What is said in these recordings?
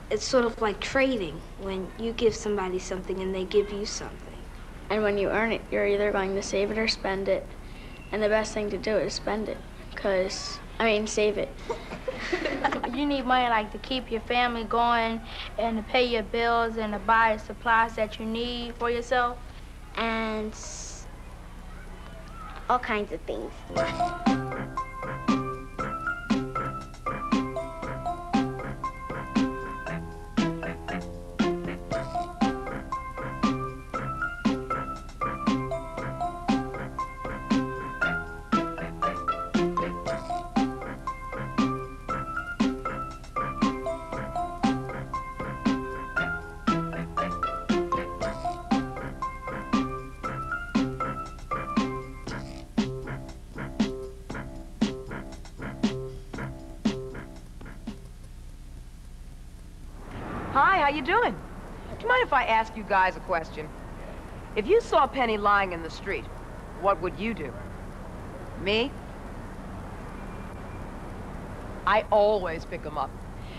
It's sort of like trading, when you give somebody something and they give you something. And when you earn it, you're either going to save it or spend it. And the best thing to do is spend it, save it. You need money like to keep your family going and to pay your bills and to buy the supplies that you need for yourself. And all kinds of things. Hi, how you doing? Do you mind if I ask you guys a question? If you saw Penny lying in the street, what would you do? Me? I always pick them up.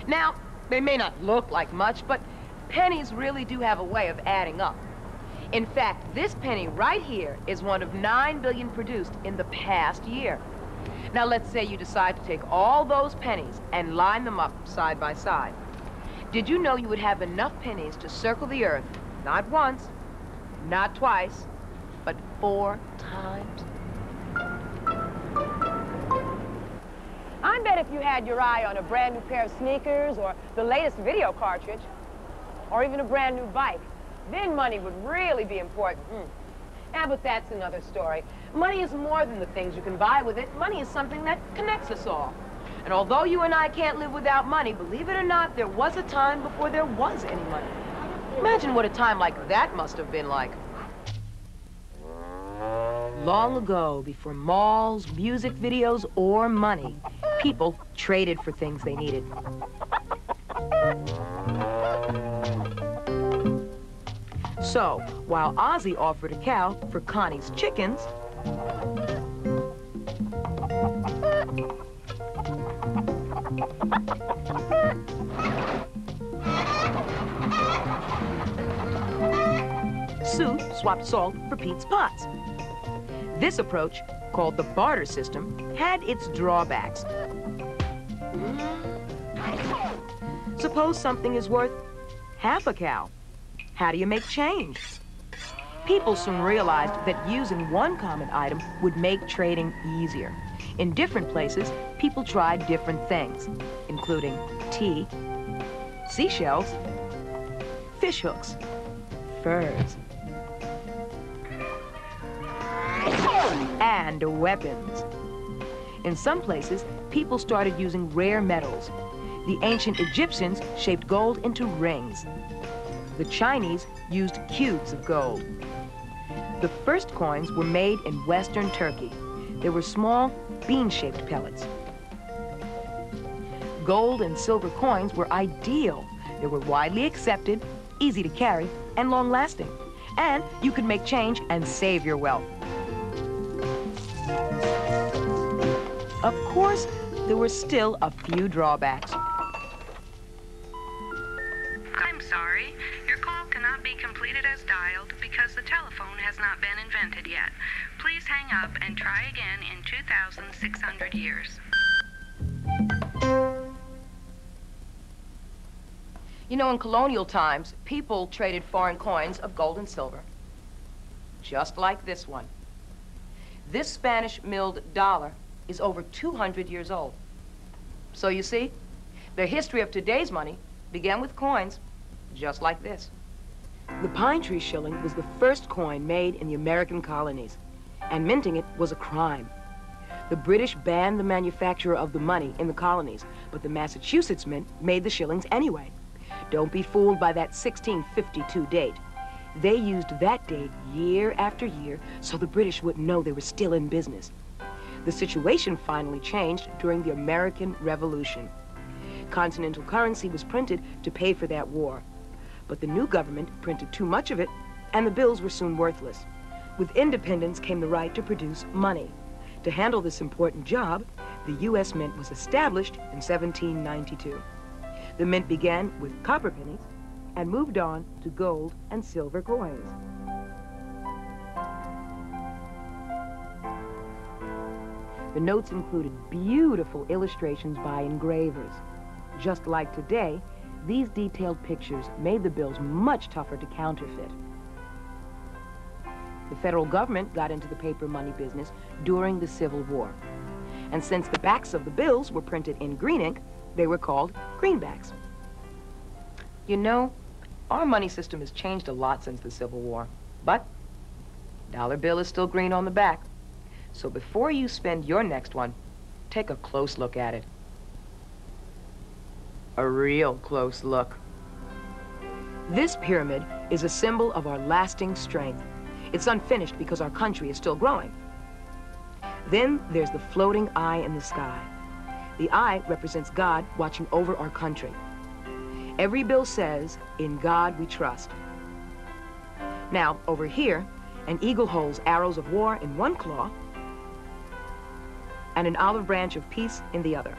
Now, they may not look like much, but pennies really do have a way of adding up. In fact, this penny right here is one of 9 billion produced in the past year. Now, let's say you decide to take all those pennies and line them up side by side. Did you know you would have enough pennies to circle the Earth, not once, not twice, but 4 times? I bet if you had your eye on a brand new pair of sneakers or the latest video cartridge, or even a brand new bike, then money would really be important. But that's another story. Money is more than the things you can buy with it. Money is something that connects us all. And although you and I can't live without money, believe it or not, there was a time before there was any money. Imagine what a time like that must have been like. Long ago, before malls, music videos, or money, people traded for things they needed. So, while Ozzie offered a cow for Connie's chickens, Sue swapped salt for Pete's pots. This approach, called the barter system, had its drawbacks. Suppose something is worth half a cow. How do you make change? People soon realized that using one common item would make trading easier. In different places, people tried different things, including tea, seashells, fish hooks, furs, and weapons. In some places, people started using rare metals. The ancient Egyptians shaped gold into rings. The Chinese used cubes of gold. The first coins were made in Western Turkey. They were small, bean-shaped pellets. Gold and silver coins were ideal. They were widely accepted, easy to carry, and long-lasting. And you could make change and save your wealth. Of course, there were still a few drawbacks. I'm sorry. Your call cannot be completed as dialed because the telephone has not been invented yet. Please hang up and try again in 2,600 years. You know, in colonial times, people traded foreign coins of gold and silver, just like this one. This Spanish milled dollar is over 200 years old. So you see, the history of today's money began with coins just like this. The pine tree shilling was the first coin made in the American colonies, and minting it was a crime. The British banned the manufacture of the money in the colonies, but the Massachusetts Mint made the shillings anyway. Don't be fooled by that 1652 date. They used that date year after year so the British wouldn't know they were still in business. The situation finally changed during the American Revolution. Continental currency was printed to pay for that war. But the new government printed too much of it, and the bills were soon worthless. With independence came the right to produce money. To handle this important job, the U.S. Mint was established in 1792. The mint began with copper pennies and moved on to gold and silver coins. The notes included beautiful illustrations by engravers. Just like today, these detailed pictures made the bills much tougher to counterfeit. The federal government got into the paper money business during the Civil War. And since the backs of the bills were printed in green ink, they were called greenbacks. You know, our money system has changed a lot since the Civil War, but dollar bill is still green on the back. So before you spend your next one, take a close look at it. A real close look. This pyramid is a symbol of our lasting strength. It's unfinished because our country is still growing. Then there's the floating eye in the sky. The eye represents God watching over our country. Every bill says, "In God we trust." Now, over here, an eagle holds arrows of war in one claw and an olive branch of peace in the other.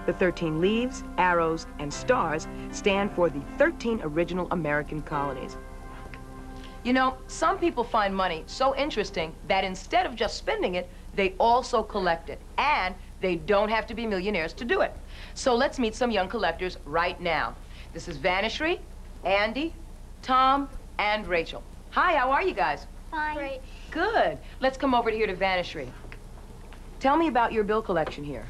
The 13 leaves, arrows, and stars stand for the 13 original American colonies. You know, some people find money so interesting that instead of just spending it, they also collect it. And they don't have to be millionaires to do it. So let's meet some young collectors right now. This is Vanishry, Andy, Tom, and Rachel. Hi, how are you guys? Fine. Great. Good. Let's come over here to Vanishry. Tell me about your bill collection here.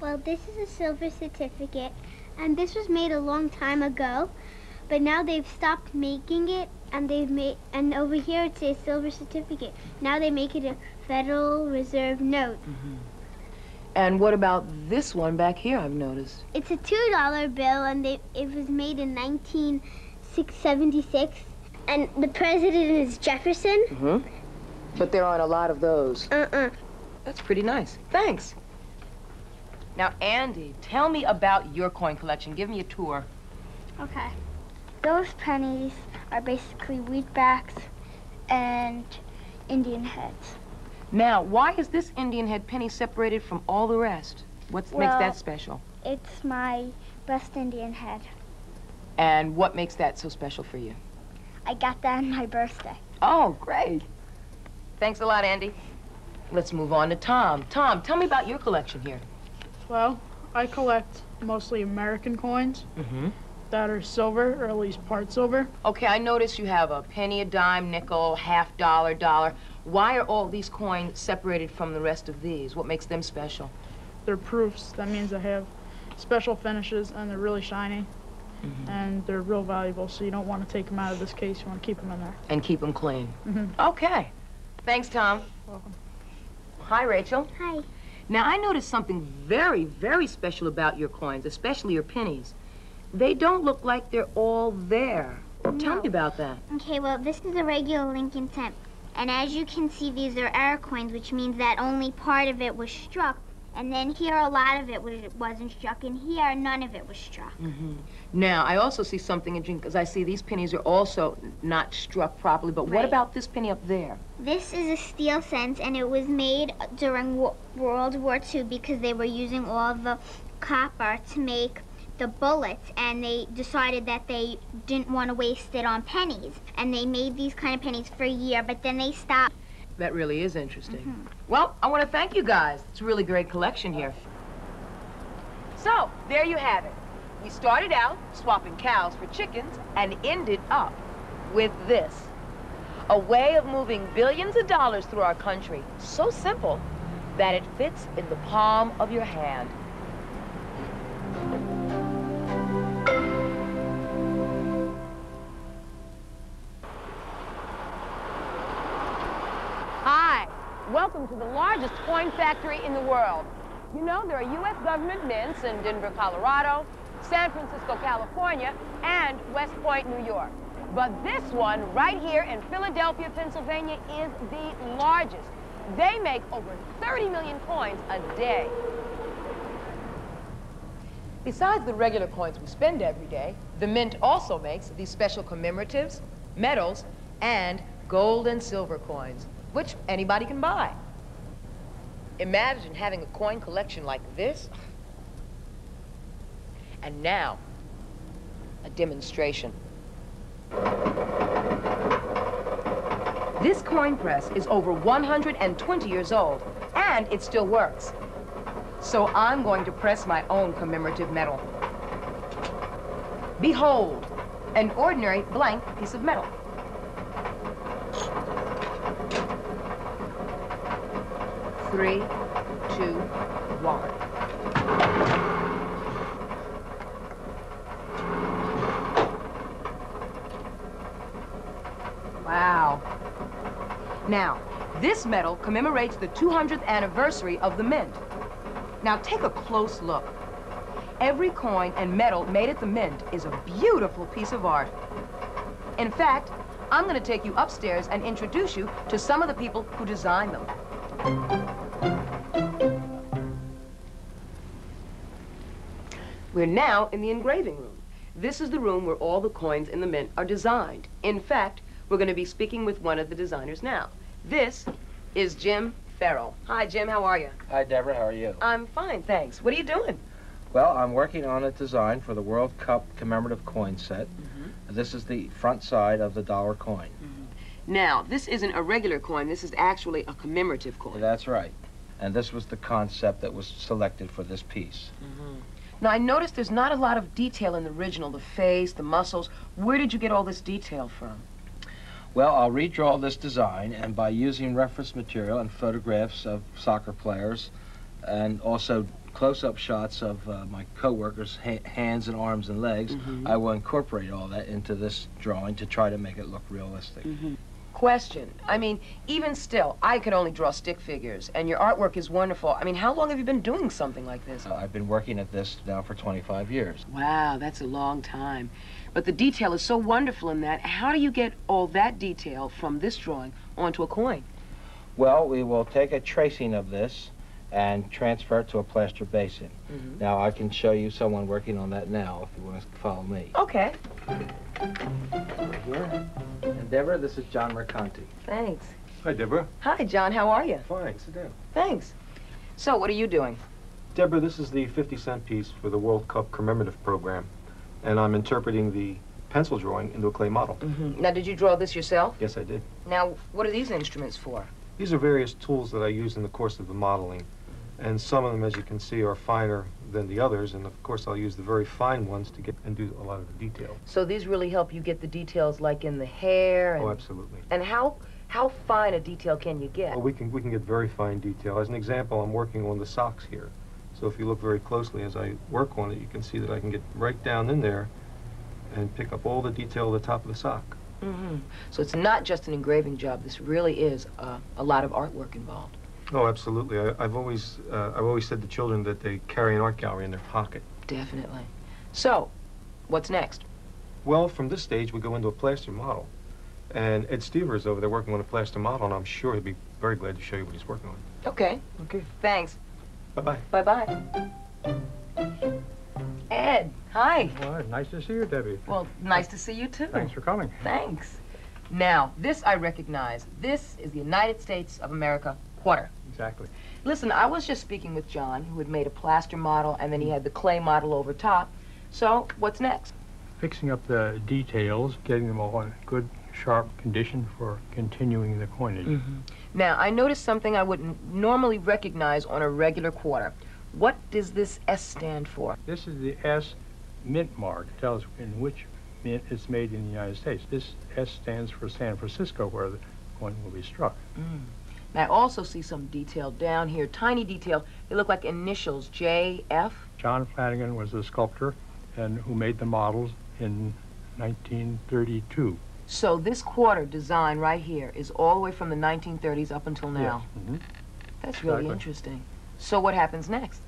Well, this is a silver certificate, and this was made a long time ago, but now they've stopped making it, and and over here it says silver certificate. Now they make it a Federal Reserve note. And what about this one back here, I've noticed? It's a $2 bill, and it was made in 1976, and the president is Jefferson. But there aren't a lot of those. That's pretty nice. Thanks. Now, Andy, tell me about your coin collection. Give me a tour. Okay. Those pennies are basically wheatbacks and Indian heads. Now, why is this Indian head penny separated from all the rest? What makes that special? It's my best Indian head. And what makes that so special for you? I got that on my birthday. Oh, great. Thanks a lot, Andy. Let's move on to Tom. Tom, tell me about your collection here. Well, I collect mostly American coins that are silver, or at least part silver. Okay, I notice you have a penny, a dime, nickel, half dollar, dollar. Why are all these coins separated from the rest of these? What makes them special? They're proofs. That means they have special finishes, and they're really shiny. And they're real valuable, so you don't want to take them out of this case. You want to keep them in there. And keep them clean. Okay. Thanks, Tom. Welcome. Hi, Rachel. Hi. Now, I noticed something very, very special about your coins, especially your pennies. They don't look like they're all there. Tell me about that. Okay, well, this is a regular Lincoln cent. And as you can see, these are error coins, which means that only part of it was struck. And then here, a lot of it wasn't struck, and here, none of it was struck. Now, I also see something interesting, because I see these pennies are also not struck properly, but what about this penny up there? This is a steel cent, and it was made during World War II because they were using all the copper to make the bullets, and they decided that they didn't want to waste it on pennies. And they made these kind of pennies for a year, but then they stopped. That really is interesting. Well, I want to thank you guys. It's a really great collection here. So, there you have it. We started out swapping cows for chickens and ended up with this. A way of moving billions of dollars through our country. So simple that it fits in the palm of your hand. Hi, welcome to the largest coin factory in the world. You know, there are U.S. government mints in Denver, Colorado, San Francisco, California, and West Point, New York. But this one right here in Philadelphia, Pennsylvania is the largest. They make over 30 million coins a day. Besides the regular coins we spend every day, the mint also makes these special commemoratives, medals, and gold and silver coins, which anybody can buy. Imagine having a coin collection like this. And now, a demonstration. This coin press is over 120 years old, and it still works. So I'm going to press my own commemorative metal. Behold, an ordinary blank piece of metal. Three, two, one. Wow. Now, this medal commemorates the 200th anniversary of the mint. Now, take a close look. Every coin and medal made at the mint is a beautiful piece of art. In fact, I'm going to take you upstairs and introduce you to some of the people who designed them. We're now in the engraving room. This is the room where all the coins in the mint are designed. In fact, we're going to be speaking with one of the designers now. This is Jim Farrell. Hi, Jim, how are you? Hi, Deborah, how are you? I'm fine, thanks. What are you doing? Well, I'm working on a design for the World Cup commemorative coin set. This is the front side of the dollar coin. Now, this isn't a regular coin. This is actually a commemorative coin. That's right. And this was the concept that was selected for this piece. Now, I noticed there's not a lot of detail in the original, the face, the muscles. Where did you get all this detail from? Well, I'll redraw this design, and by using reference material and photographs of soccer players, and also close-up shots of my co-workers' hands and arms and legs, I will incorporate all that into this drawing to try to make it look realistic. Question. I mean, even still, I could only draw stick figures, and your artwork is wonderful. I mean, how long have you been doing something like this? I've been working at this now for 25 years. Wow, that's a long time. But the detail is so wonderful in that. How do you get all that detail from this drawing onto a coin? Well, we will take a tracing of this and transfer it to a plaster basin. Now, I can show you someone working on that now, if you want to follow me. Okay. Over here. And Deborah, this is John Mercanti. Thanks. Hi, Deborah. Hi, John. How are you? Fine, sit down. Thanks. So, what are you doing? Deborah, this is the 50-cent piece for the World Cup commemorative program, and I'm interpreting the pencil drawing into a clay model. Now, did you draw this yourself? Yes, I did. Now, what are these instruments for? These are various tools that I use in the course of the modeling, and some of them, as you can see, are finer than the others, and of course I'll use the very fine ones to get and do a lot of the detail. So these really help you get the details like in the hair? And, Oh, absolutely. And how fine a detail can you get? Well, we can get very fine detail. As an example, I'm working on the socks here. So if you look very closely as I work on it, you can see that I can get right down in there and pick up all the detail at the top of the sock. So it's not just an engraving job. This really is a lot of artwork involved. Oh, absolutely. I've always said to children that they carry an art gallery in their pocket. Definitely. So, what's next? Well, from this stage, we go into a plaster model. And Ed Stever is over there working on a plaster model, and I'm sure he'd be very glad to show you what he's working on. Okay. Okay. Thanks. Bye-bye. Bye-bye. Ed, hi. Well, nice to see you, Debbie. Well, nice to see you, too. Thanks for coming. Thanks. Now, this I recognize. This is the United States of America quarter. Exactly. Listen, I was just speaking with John, who had made a plaster model, and then he had the clay model over top. So, what's next? Fixing up the details, getting them all in good, sharp condition for continuing the coinage. Now, I noticed something I wouldn't normally recognize on a regular quarter. What does this S stand for? This is the S mint mark. It tells in which mint it's made in the United States. This S stands for San Francisco, where the coin will be struck. I also see some detail down here, tiny detail. They look like initials, J, F. John Flanagan was a sculptor and who made the models in 1932. So this quarter design right here is all the way from the 1930s up until now. Yes. That's really Exactly. interesting. So what happens next?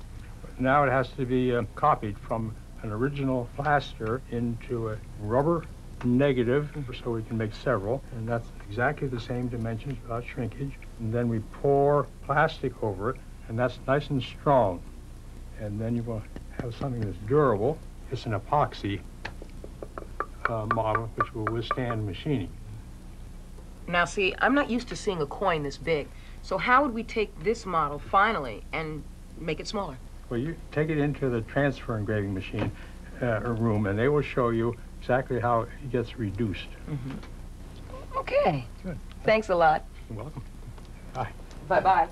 Now it has to be copied from an original plaster into a rubber negative, so we can make several, and that's exactly the same dimensions without shrinkage. And then we pour plastic over it, and that's nice and strong. And then you will have something that's durable. It's an epoxy model which will withstand machining. Now see, I'm not used to seeing a coin this big. So how would we take this model finally and make it smaller? Well, you take it into the transfer engraving machine, room, and they will show you exactly how it gets reduced. Okay. Good. Thanks a lot. You're welcome. Bye. Bye-bye.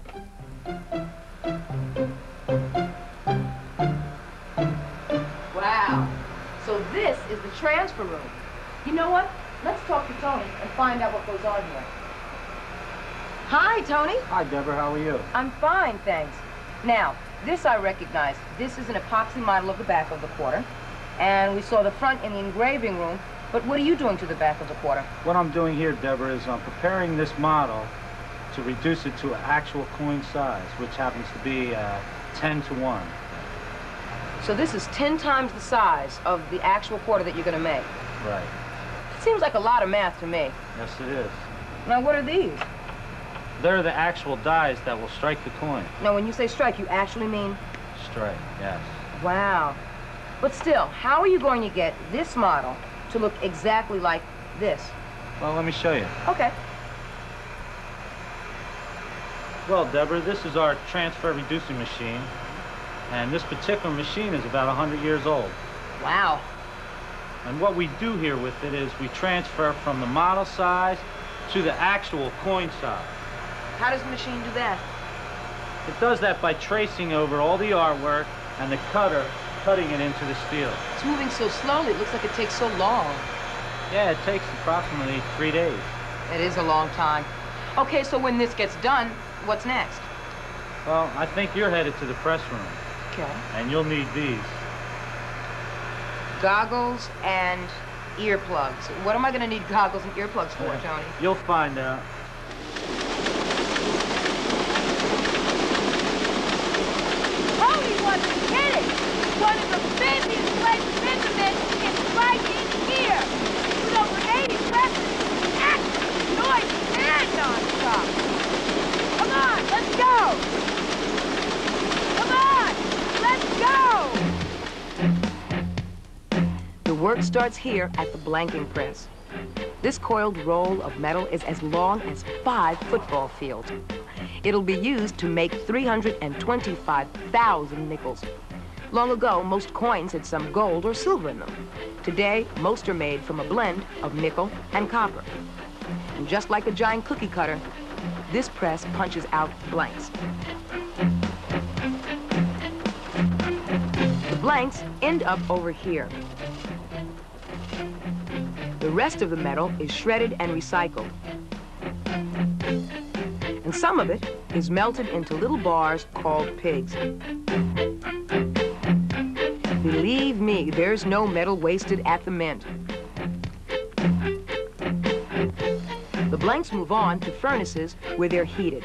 Wow. So this is the transfer room. You know what? Let's talk to Tony and find out what goes on here. Hi, Tony. Hi, Deborah. How are you? I'm fine, thanks. Now, this I recognize. This is an epoxy model of the back of the quarter. And we saw the front in the engraving room. But what are you doing to the back of the quarter? What I'm doing here, Deborah, is I'm preparing this model to reduce it to actual coin size, which happens to be 10 to 1. So this is 10 times the size of the actual quarter that you're going to make. Right. It seems like a lot of math to me. Yes, it is. Now, what are these? They're the actual dies that will strike the coin. Now, when you say strike, you actually mean? Strike, yes. Wow. But still, how are you going to get this model to look exactly like this? Well, let me show you. Okay. Well, Deborah, this is our transfer reducing machine. And this particular machine is about 100 years old. Wow. And what we do here with it is we transfer from the model size to the actual coin size. How does the machine do that? It does that by tracing over all the artwork and the cutter cutting it into the steel. It's moving so slowly, it looks like it takes so long. Yeah, it takes approximately 3 days. It is a long time. Okay, so when this gets done, what's next? Well, I think you're headed to the press room. Okay. And you'll need these. Goggles and earplugs. What am I going to need goggles and earplugs for, Tony? You'll find out. Tony wasn't kidding. One of the busiest places in the Mint is right in here. With over 80 presses, action, noise, and non-stop. Come on, let's go. Come on, let's go. The work starts here at the blanking press. This coiled roll of metal is as long as 5 football fields. It'll be used to make 325,000 nickels. Long ago, most coins had some gold or silver in them. Today, most are made from a blend of nickel and copper. And just like a giant cookie cutter, this press punches out blanks. The blanks end up over here. The rest of the metal is shredded and recycled. And some of it is melted into little bars called pigs. Believe me, there's no metal wasted at the Mint. The blanks move on to furnaces where they're heated.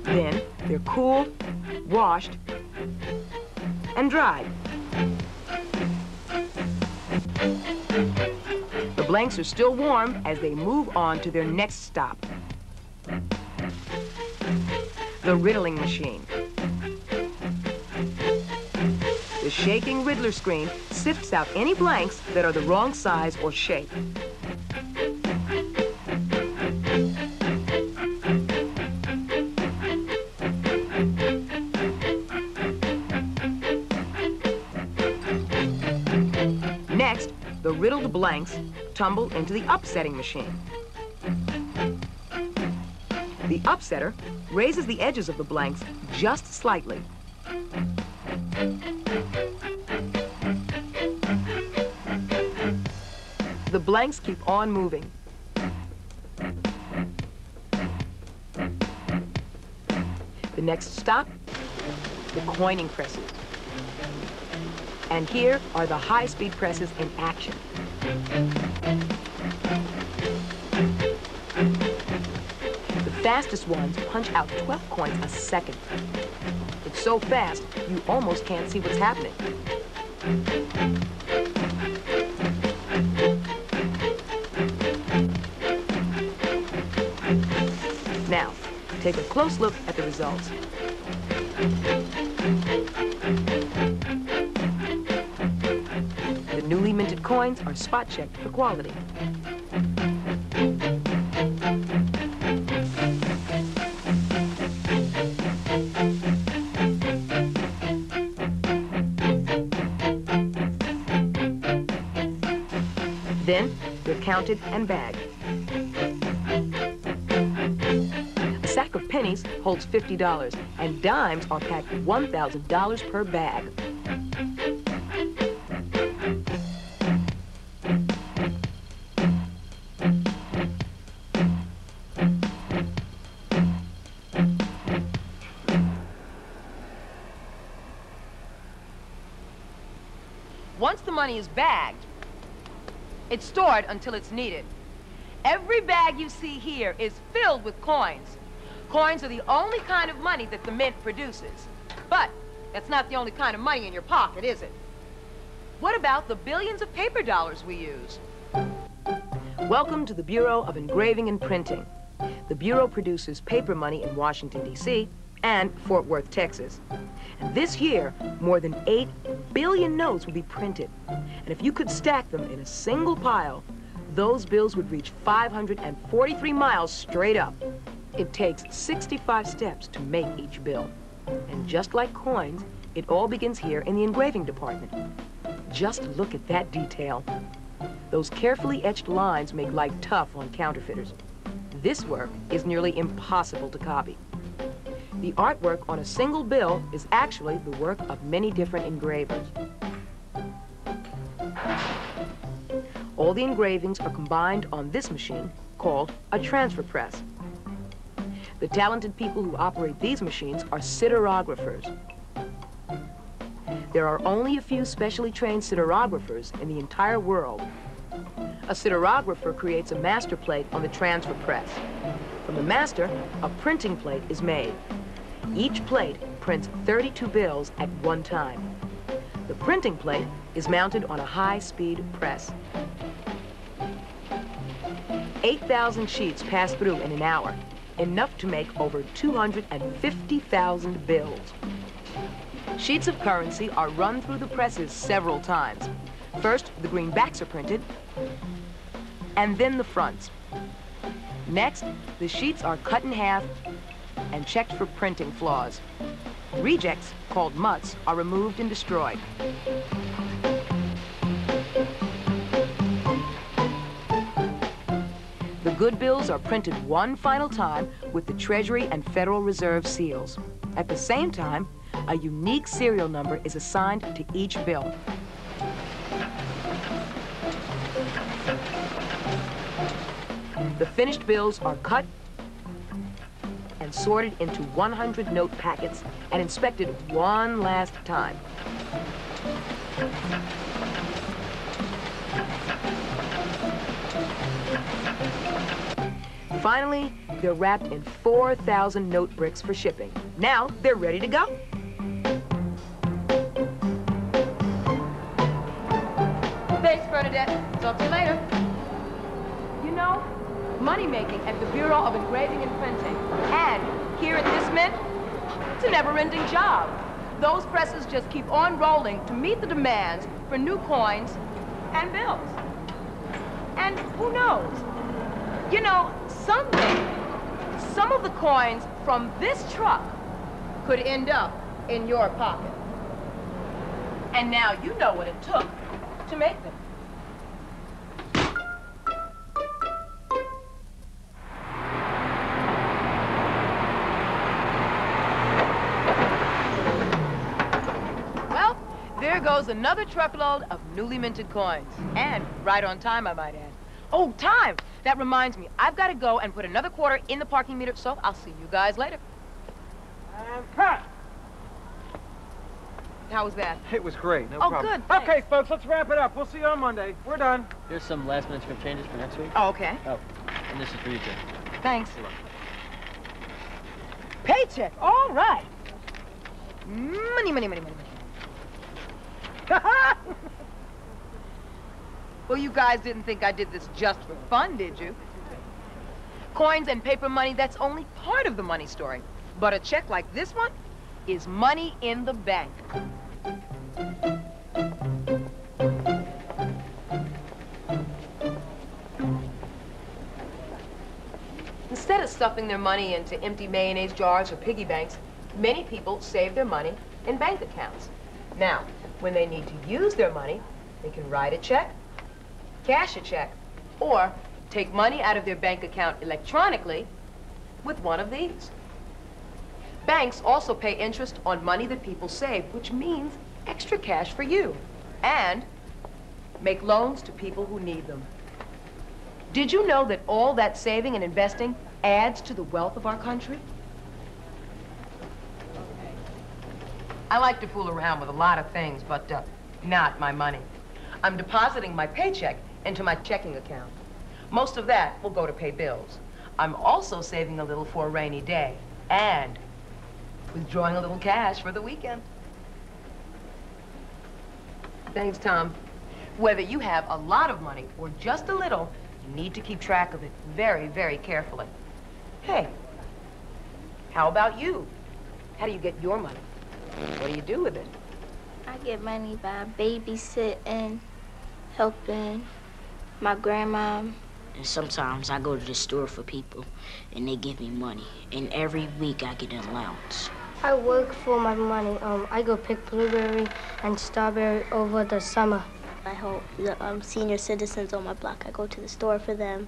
Then they're cooled, washed, and dried. The blanks are still warm as they move on to their next stop. The riddling machine. The shaking riddler screen sifts out any blanks that are the wrong size or shape. Next, the riddled blanks tumble into the upsetting machine. The upsetter raises the edges of the blanks just slightly. The blanks keep on moving. The next stop, the coining presses. And here are the high-speed presses in action. The fastest ones punch out 12 coins a second. It's so fast, you almost can't see what's happening. Now, take a close look at the results. The newly minted coins are spot checked for quality. Then they're counted and bagged. A sack of pennies holds $50, and dimes are packed $1,000 per bag. Once the money is bagged, it's stored until it's needed. Every bag you see here is filled with coins. Coins are the only kind of money that the mint produces. But that's not the only kind of money in your pocket, is it? What about the billions of paper dollars we use? Welcome to the Bureau of Engraving and Printing. The Bureau produces paper money in Washington, D.C. and Fort Worth, Texas. And this year, more than 8 billion notes will be printed. And if you could stack them in a single pile, those bills would reach 543 miles straight up. It takes 65 steps to make each bill. And just like coins, it all begins here in the engraving department. Just look at that detail. Those carefully etched lines make life tough on counterfeiters. This work is nearly impossible to copy. The artwork on a single bill is actually the work of many different engravers. All the engravings are combined on this machine called a transfer press. The talented people who operate these machines are siderographers. There are only a few specially trained siderographers in the entire world. A siderographer creates a master plate on the transfer press. From the master, a printing plate is made. Each plate prints 32 bills at one time. The printing plate is mounted on a high-speed press. 8,000 sheets pass through in an hour, enough to make over 250,000 bills. Sheets of currency are run through the presses several times. First, the greenbacks are printed, and then the fronts. Next, the sheets are cut in half and checked for printing flaws. Rejects, called mutts, are removed and destroyed. The good bills are printed one final time with the Treasury and Federal Reserve seals. At the same time, a unique serial number is assigned to each bill. The finished bills are cut and sorted into 100 note packets and inspected one last time. Finally, they're wrapped in 4,000 note bricks for shipping. Now they're ready to go. Thanks, Bernadette. Talk to you later. You know, money-making at the Bureau of Engraving and Printing, and here at this mint, it's a never-ending job. Those presses just keep on rolling to meet the demands for new coins and bills. And who knows? You know, someday, some of the coins from this truck could end up in your pocket. And now you know what it took to make them. Well, there goes another truckload of newly minted coins. And right on time, I might add. Oh, time! That reminds me, I've got to go and put another quarter in the parking meter, so I'll see you guys later. And cut! How was that? It was great, no Oh, problem. good, thanks. Okay, folks, let's wrap it up. We'll see you on Monday. We're done. Here's some last-minute script changes for next week. Oh, okay. Oh, and this is for you, too. Thanks. Paycheck, all right. Money, money, money, money, money. Well, you guys didn't think I did this just for fun, did you? Coins and paper money, that's only part of the money story. But a check like this one is money in the bank. Instead of stuffing their money into empty mayonnaise jars or piggy banks, many people save their money in bank accounts. Now, when they need to use their money, they can write a check, cash a check, or take money out of their bank account electronically with one of these. Banks also pay interest on money that people save, which means extra cash for you, and make loans to people who need them. Did you know that all that saving and investing adds to the wealth of our country? I like to fool around with a lot of things, but not my money. I'm depositing my paycheck into my checking account. Most of that will go to pay bills. I'm also saving a little for a rainy day and withdrawing a little cash for the weekend. Thanks, Tom. Whether you have a lot of money or just a little, you need to keep track of it very, very carefully. Hey, how about you? How do you get your money? What do you do with it? I get money by babysitting, helping my grandma. And sometimes I go to the store for people, and they give me money. And every week I get an allowance. I work for my money. I go pick blueberry and strawberry over the summer. I help the senior citizens on my block. I go to the store for them,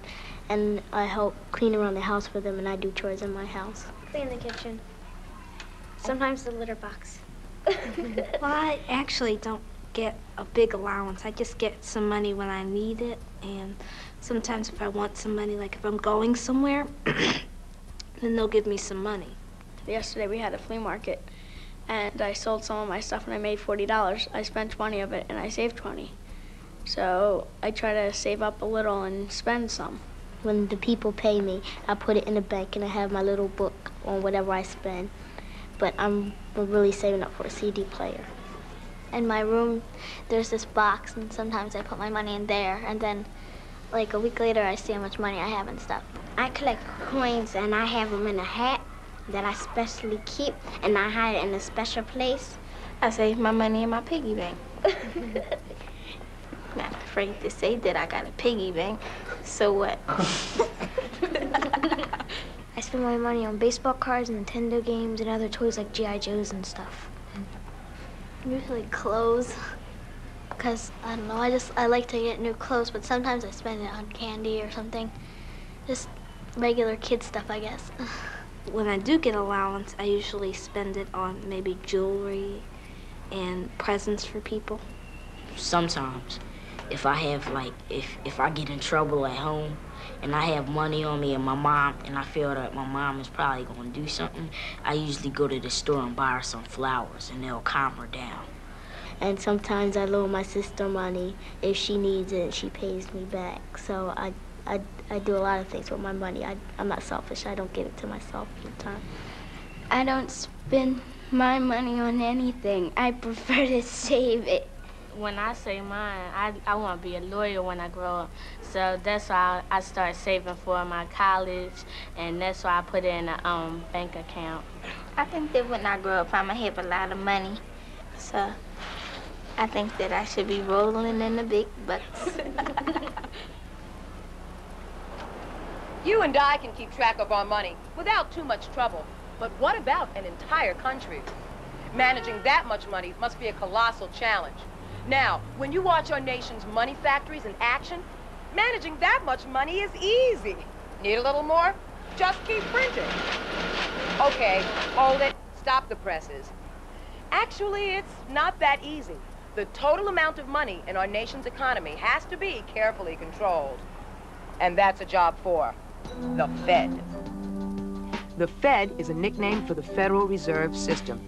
and I help clean around the house for them, and I do chores in my house. Clean the kitchen. Sometimes the litter box. Well, I actually don't get a big allowance. I just get some money when I need it, and sometimes if I want some money, like if I'm going somewhere, then they'll give me some money. Yesterday we had a flea market, and I sold some of my stuff and I made $40. I spent 20 of it and I saved 20. So I try to save up a little and spend some. When the people pay me, I put it in the bank and I have my little book on whatever I spend. But I'm really saving up for a CD player. In my room, there's this box, and sometimes I put my money in there, and then like a week later, I see how much money I have and stuff. I collect coins, and I have them in a hat that I specially keep, and I hide it in a special place. I save my money in my piggy bank. Not afraid to say that I got a piggy bank. So what? I spend my money on baseball cards, Nintendo games, and other toys like G.I. Joes and stuff. Usually clothes, because I don't know, I like to get new clothes, but sometimes I spend it on candy or something. Just regular kid stuff, I guess. When I do get allowance, I usually spend it on maybe jewelry and presents for people. Sometimes, if I have if I get in trouble at home and I have money on me and I feel that my mom is probably gonna do something, I usually go to the store and buy her some flowers and they'll calm her down. And sometimes I loan my sister money. If she needs it, she pays me back. So I do a lot of things with my money. I'm not selfish. I don't give it to myself all the time. I don't spend my money on anything. I prefer to save it. When I say mine, I want to be a lawyer when I grow up. So that's why I start saving for my college, and that's why I put it in a bank account. I think that when I grow up, I'm going to have a lot of money. So I think that I should be rolling in the big bucks. You and I can keep track of our money without too much trouble. But what about an entire country? Managing that much money must be a colossal challenge. Now, when you watch our nation's money factories in action, managing that much money is easy. Need a little more? Just keep printing. Okay, hold it. Stop the presses. Actually, it's not that easy. The total amount of money in our nation's economy has to be carefully controlled. And that's a job for the Fed. The Fed is a nickname for the Federal Reserve System.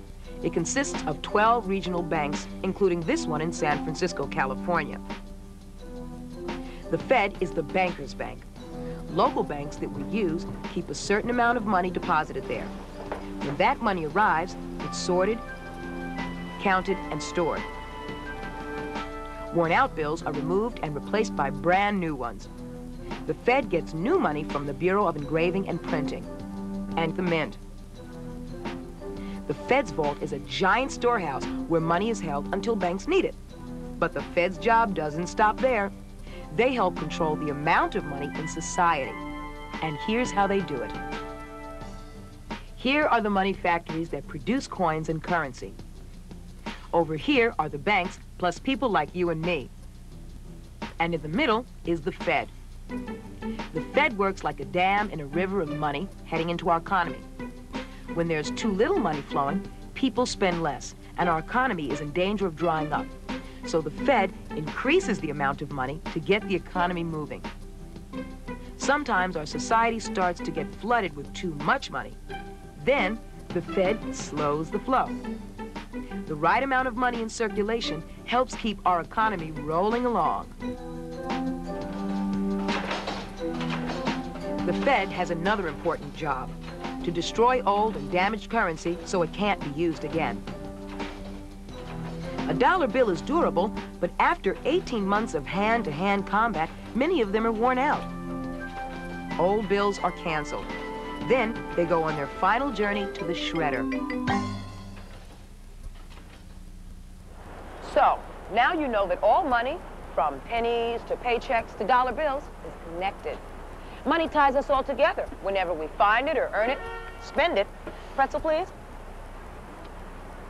It consists of 12 regional banks, including this one in San Francisco, California. The Fed is the banker's bank. Local banks that we use keep a certain amount of money deposited there. When that money arrives, it's sorted, counted, and stored. Worn-out bills are removed and replaced by brand new ones. The Fed gets new money from the Bureau of Engraving and Printing and the Mint. The Fed's vault is a giant storehouse where money is held until banks need it. But the Fed's job doesn't stop there. They help control the amount of money in society. And here's how they do it. Here are the money factories that produce coins and currency. Over here are the banks, plus people like you and me. And in the middle is the Fed. The Fed works like a dam in a river of money heading into our economy. When there's too little money flowing, people spend less, and our economy is in danger of drying up. So the Fed increases the amount of money to get the economy moving. Sometimes our society starts to get flooded with too much money. Then the Fed slows the flow. The right amount of money in circulation helps keep our economy rolling along. The Fed has another important job, to destroy old and damaged currency so it can't be used again. A dollar bill is durable, but after 18 months of hand-to-hand combat, many of them are worn out. Old bills are canceled. Then they go on their final journey to the shredder. So, now you know that all money, from pennies to paychecks to dollar bills, is connected. Money ties us all together. Whenever we find it or earn it, spend it. Pretzel, please.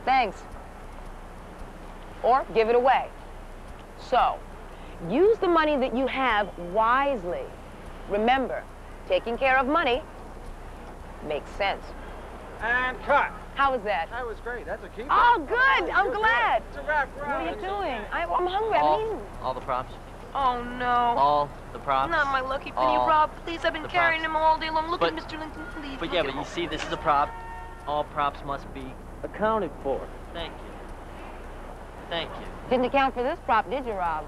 Thanks. Or give it away. So, use the money that you have wisely. Remember, taking care of money makes sense. And cut. How was that? That was great. That's a keeper. Oh, good. I'm glad. It's a wrap. What are you doing? I'm hungry. All the props. Oh, no. All the props. Not my lucky penny, Rob. Please, I've been carrying him all day long. Look at Mr. Lincoln, please. But yeah, but you see, this is a prop. All props must be accounted for. Thank you. Thank you. Didn't account for this prop, did you, Rob?